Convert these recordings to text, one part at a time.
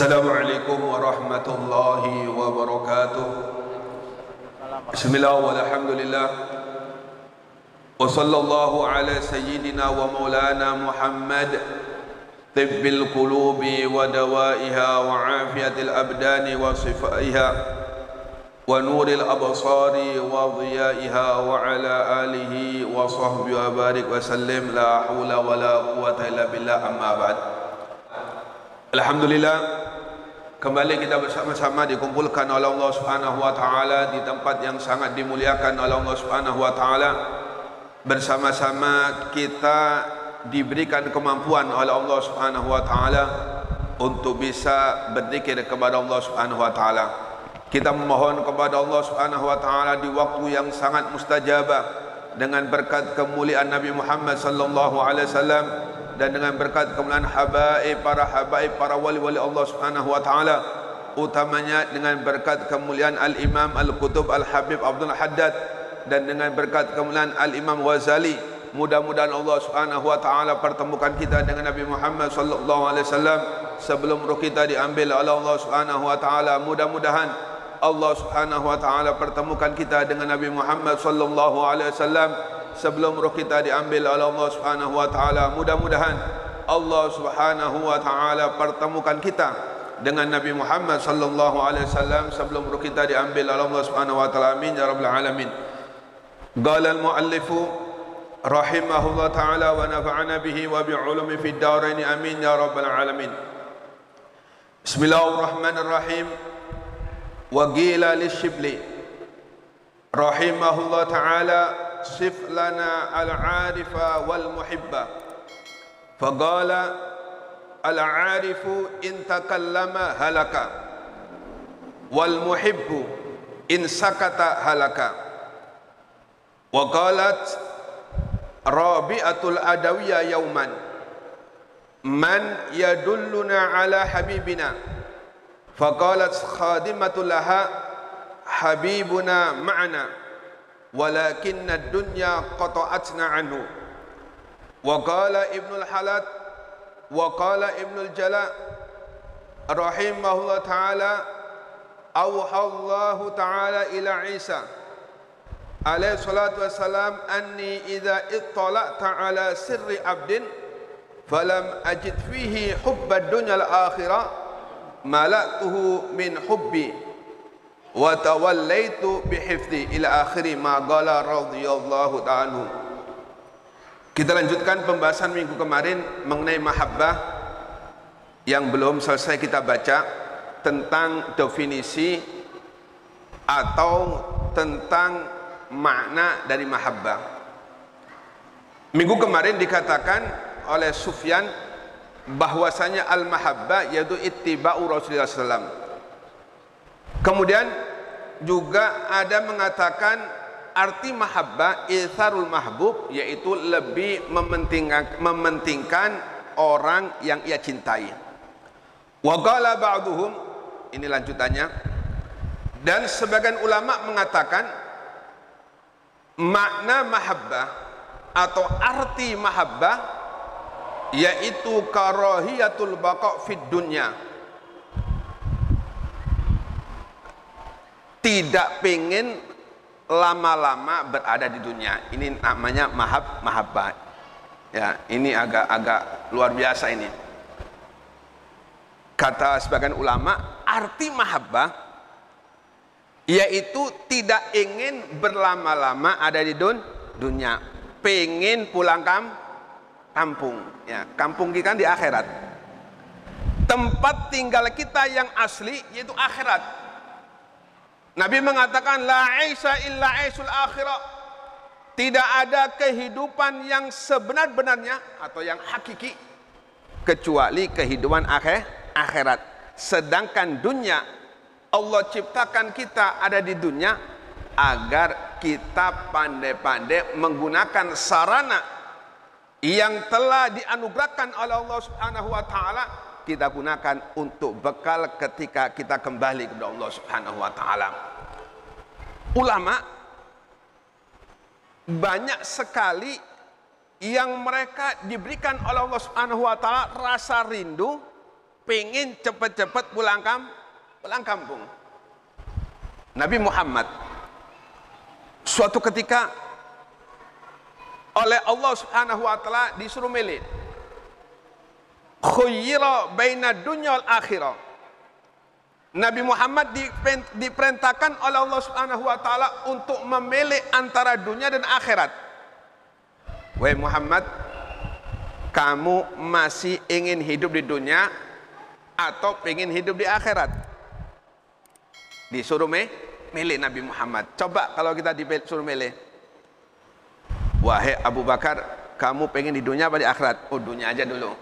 Assalamualaikum warahmatullahi wabarakatuh. Bismillah walhamdulillah. Wa sallallahu ala sayyidina wa maulana Muhammad tibbil qulubi wa dawaiha wa afiyatil abdani wa sifaiha wa nuril absari wa dhiyaiha wa ala alihi wa sahbihi wa barik wa sallim. La hawla wa la quwwata illa billah, amma ba'd. Alhamdulillah, kembali kita bersama-sama dikumpulkan oleh Allah Subhanahu wa taala di tempat yang sangat dimuliakan oleh Allah Subhanahu wa taala. Bersama-sama kita diberikan kemampuan oleh Allah Subhanahu wa taala untuk bisa berzikir kepada Allah Subhanahu wa taala. Kita memohon kepada Allah Subhanahu wa taala di waktu yang sangat mustajabah dengan berkat kemuliaan Nabi Muhammad sallallahu alaihi wasallam dan dengan berkat kemuliaan habaib para wali-wali Allah Subhanahu wa taala, utamanya dengan berkat kemuliaan Al-Imam Al-Qutub Al-Habib Abdul Haddad dan dengan berkat kemuliaan Al-Imam Ghazali. Mudah-mudahan Allah Subhanahu wa taala pertemukan kita dengan Nabi Muhammad sallallahu alaihi wasallam sebelum ruh kita diambil oleh Allah Subhanahu wa taala. Mudah-mudahan Allah Subhanahu wa taala pertemukan kita dengan Nabi Muhammad sallallahu alaihi wasallam sebelum roh kita diambil oleh Allah Subhanahu wa taala. Mudah-mudahan Allah Subhanahu wa taala pertemukan kita dengan Nabi Muhammad sallallahu alaihi wasallam sebelum roh kita diambil oleh Allah Subhanahu wa taala. Amin ya rabbal alamin. Qala al-muallif rahimahullah taala wa nafa'ana bihi wa bi ulumi fid darain. Amin ya rabbal alamin. Bismillahirrahmanirrahim. Wa qila lisyibli rahimahullah taala صف لنا العارف والمحب فقال العارف إن تكلم هلك والمحب إن سكت هلك. وقالت رابعة الأدوية يوما من يدلنا على حبيبنا فقالت خادمة لها حبيبنا معنا ولكن الدنيا قطعتنا عنه. وقال ابن الحلال وقال ابن الجلاء رحمه الله تعالى أوحى الله تعالى إلى عيسى عليه الصلاة والسلام أني إذا اطلعت على سر عبد فلم أجد فيه حب الدنيا الآخرة ملأته من حبي wa tawallaitu bihifdhi ila akhiri ma qala radhiyallahu ta'ala. Kita lanjutkan pembahasan minggu kemarin mengenai mahabbah yang belum selesai kita baca, tentang definisi atau tentang makna dari mahabbah. Minggu kemarin dikatakan oleh Sufyan bahwasanya al-mahabbah yaitu ittiba'u Rasulullah SAW. Kemudian juga ada mengatakan arti mahabbah itharul mahbub, yaitu lebih mementingkan orang yang ia cintai. Wa qala ba'duhum, ini lanjutannya, dan sebagian ulama mengatakan makna mahabbah atau arti mahabbah yaitu karahiyatul baqa' fid dunya, tidak pengen lama-lama berada di dunia. Ini namanya mahabbah. Ya, ini agak luar biasa ini. Kata sebagian ulama, arti mahabbah yaitu tidak ingin berlama-lama ada di dunia, pengen pulang kampung. Ya, kampung kita kan di akhirat. Tempat tinggal kita yang asli yaitu akhirat. Nabi mengatakan la aisha illa aisul akhirah. Tidak ada kehidupan yang sebenar-benarnya atau yang hakiki kecuali kehidupan akhirat. Sedangkan dunia, Allah ciptakan kita ada di dunia agar kita pandai-pandai menggunakan sarana yang telah dianugerahkan oleh Allah Subhanahu wa taala, kita gunakan untuk bekal ketika kita kembali kepada Allah Subhanahu wa taala. Ulama banyak sekali yang mereka diberikan oleh Allah Subhanahu wa taala rasa rindu pengen cepat-cepat pulang kampung. Nabi Muhammad suatu ketika oleh Allah Subhanahu wa taala disuruh milih. Khuyyira baina dunya wal akhirah. Nabi Muhammad diperintahkan oleh Allah Subhanahu wa taala untuk memilih antara dunia dan akhirat. Wahai Muhammad, kamu masih ingin hidup di dunia atau ingin hidup di akhirat? Disuruh milih Nabi Muhammad. Coba kalau kita disuruh milih. Wahai Abu Bakar, kamu pengen di dunia apa di akhirat? Oh, dunia aja dulu.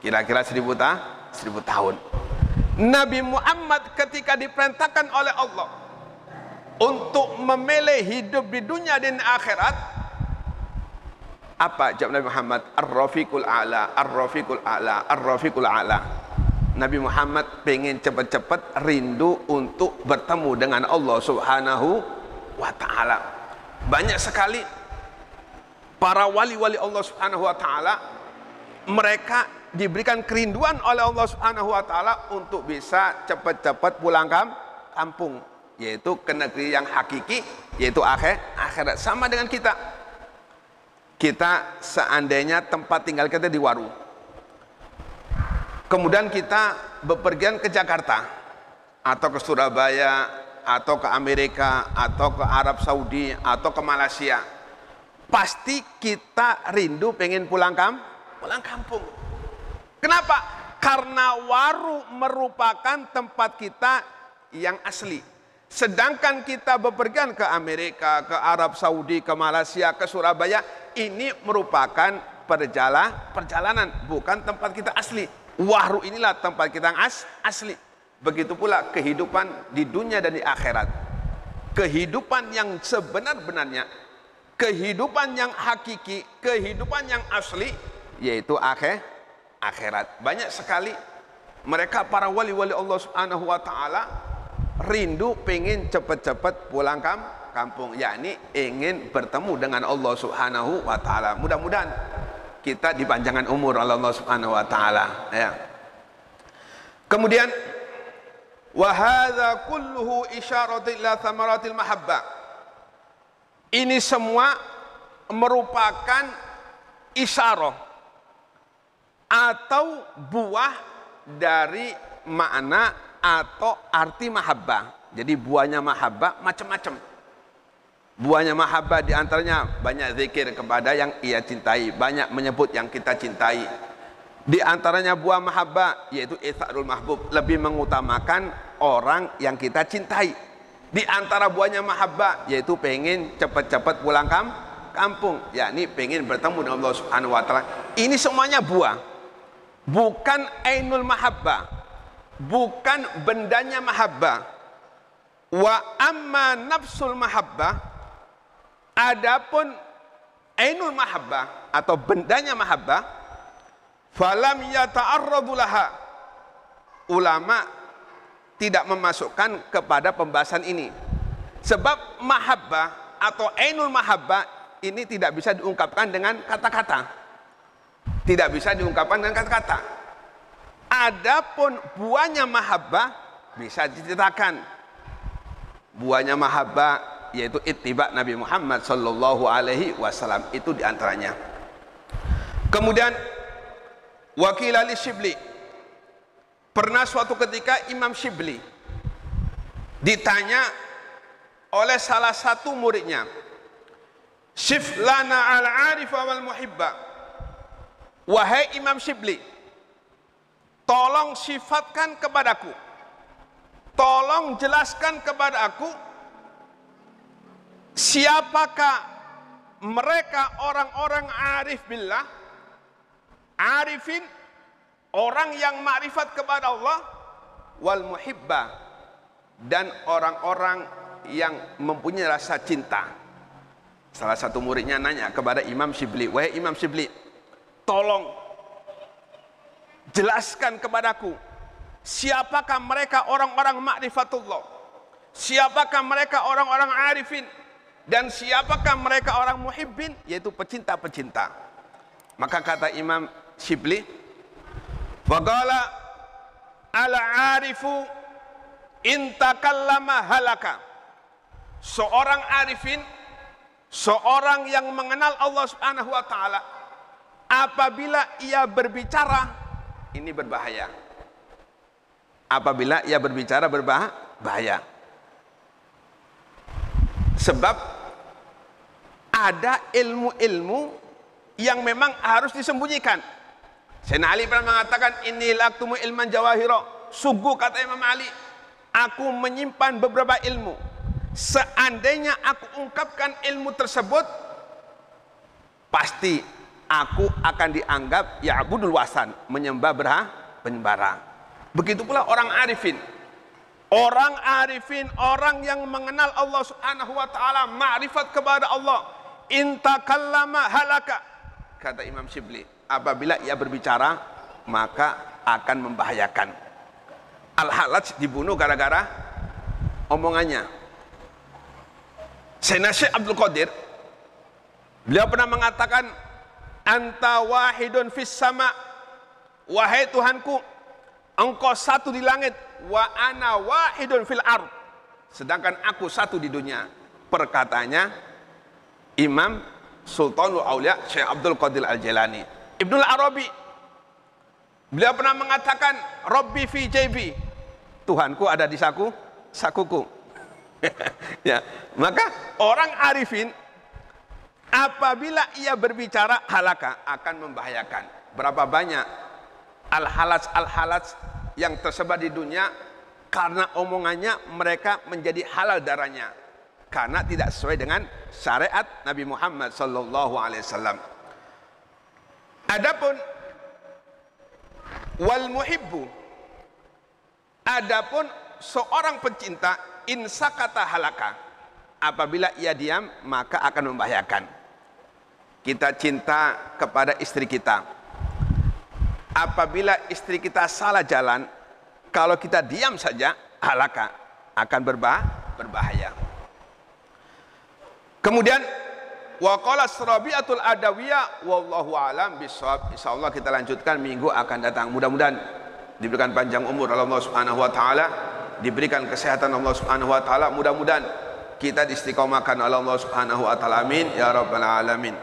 Kira-kira 1000 tahun. Nabi Muhammad ketika diperintahkan oleh Allah untuk memilih hidup di dunia dan akhirat, apa jawab Nabi Muhammad? Ar-Rafiqul A'la, Ar-Rafiqul A'la, Ar-Rafiqul A'la. Nabi Muhammad pengen cepat-cepat rindu untuk bertemu dengan Allah Subhanahu wa taala. Banyak sekali para wali-wali Allah Subhanahu wa taala, mereka diberikan kerinduan oleh Allah Subhanahu wa taala untuk bisa cepat-cepat pulang kampung, yaitu ke negeri yang hakiki, yaitu akhirat. Sama dengan kita. Kita seandainya tempat tinggal kita di Waru, kemudian kita bepergian ke Jakarta atau ke Surabaya atau ke Amerika atau ke Arab Saudi atau ke Malaysia, pasti kita rindu pengen pulang kampung. Kenapa? Karena Waru merupakan tempat kita yang asli. Sedangkan kita bepergian ke Amerika, ke Arab Saudi, ke Malaysia, ke Surabaya, ini merupakan perjalanan, bukan tempat kita asli. Waru inilah tempat kita yang asli. Begitu pula kehidupan di dunia dan di akhirat. Kehidupan yang sebenar-benarnya, kehidupan yang hakiki, kehidupan yang asli, yaitu akhirat. Banyak sekali mereka para wali-wali Allah Subhanahu wa taala rindu pengen cepat-cepat pulang kampung, yakni ingin bertemu dengan Allah Subhanahu wa taala. Mudah-mudahan kita dipanjangkan umur oleh Allah Subhanahu wa taala, ya. Kemudian wa hadza kulluhu isyaratun ila thamaratil mahabbah. Ini semua merupakan isyarah atau buah dari makna atau arti mahabbah. Jadi buahnya mahabbah macam-macam. Buahnya mahabbah diantaranya banyak zikir kepada yang ia cintai, banyak menyebut yang kita cintai. Di antaranya buah mahabbah yaitu itsarul mahbub, lebih mengutamakan orang yang kita cintai. Di antara buahnya mahabbah yaitu pengen cepat-cepat pulang kampung, yakni pengen bertemu dengan Allah Subhanahu wa taala. Ini semuanya buah, bukan ainul mahabbah, bukan bendanya mahabbah. Wa amma nafsul mahabbah, adapun ainul mahabbah atau bendanya mahabbah, falam yata'arradu laha. Ulama tidak memasukkan kepada pembahasan ini. Sebab mahabbah atau ainul mahabbah ini tidak bisa diungkapkan dengan kata-kata. Tidak bisa diungkapkan dengan kata-kata. Adapun buahnya mahabbah bisa diceritakan. Buahnya mahabbah yaitu ittiba Nabi Muhammad sallallahu alaihi wasallam, itu diantaranya. Kemudian Wakil Ali Shibli, pernah suatu ketika Imam Shibli ditanya oleh salah satu muridnya, "Sif lana al-arifa wal muhibba." Wahai Imam Shibli, tolong sifatkan kepadaku, tolong jelaskan kepada aku, siapakah mereka orang-orang arif billah, arifin, orang yang makrifat kepada Allah, wal muhibba, dan orang-orang yang mempunyai rasa cinta. Salah satu muridnya nanya kepada Imam Shibli, "Wahai Imam Shibli, tolong jelaskan kepadaku, siapakah mereka orang-orang makrifatullah, siapakah mereka orang-orang arifin, dan siapakah mereka orang muhibbin, yaitu pecinta-pecinta." Maka kata Imam Shibli, "Faqala al-arifu intakallama halaka. Seorang arifin, seorang yang mengenal Allah Subhanahu wa taala, apabila ia berbicara ini berbahaya. Apabila ia berbicara berbahaya. Sebab ada ilmu-ilmu yang memang harus disembunyikan. Sayyidina Ali pernah mengatakan, inni laktumu ilman jawahiro. Sungguh kata Imam Ali, aku menyimpan beberapa ilmu. Seandainya aku ungkapkan ilmu tersebut, pasti aku akan dianggap ya'budul wasan, menyembah berhala. Begitu pula orang arifin. Orang arifin, orang yang mengenal Allah Subhanahu wa taala, ma'rifat kepada Allah, intakallama halaka. Kata Imam Shibli, apabila ia berbicara maka akan membahayakan. Al-Halaj dibunuh gara-gara omongannya. Sayyidina Syekh Abdul Qadir, beliau pernah mengatakan, anta wahidun fis sama, wahai Tuhanku, engkau satu di langit, wa ana wahidun fil ard, sedangkan aku satu di dunia. Perkataannya Imam Sultanul Aulia Syekh Abdul Qadir Al-Jilani. Ibnul Arabi, beliau pernah mengatakan, Rabbi fi jaybi, Tuhanku ada di sakuku. Ya, maka orang arifin apabila ia berbicara halaka, akan membahayakan. Berapa banyak al-halaj yang tersebar di dunia karena omongannya mereka menjadi halal darahnya karena tidak sesuai dengan syariat Nabi Muhammad sallallahu alaihi wasallam. Adapun wal muhibbu, adapun seorang pencinta, insakata halaka, apabila ia diam maka akan membahayakan. Kita cinta kepada istri kita, apabila istri kita salah jalan, kalau kita diam saja, halaka, akan berbahaya. Kemudian waqala Rabi'atul Adawiyah, wallahu alam bisawab. Insyaallah kita lanjutkan minggu akan datang. Mudah-mudahan diberikan panjang umur oleh Allah Subhanahu wa taala, diberikan kesehatan Allah Subhanahu wa taala. Mudah-mudahan kita diistiqomahkan oleh Allah Subhanahu wa taala. Amin ya rabbal alamin.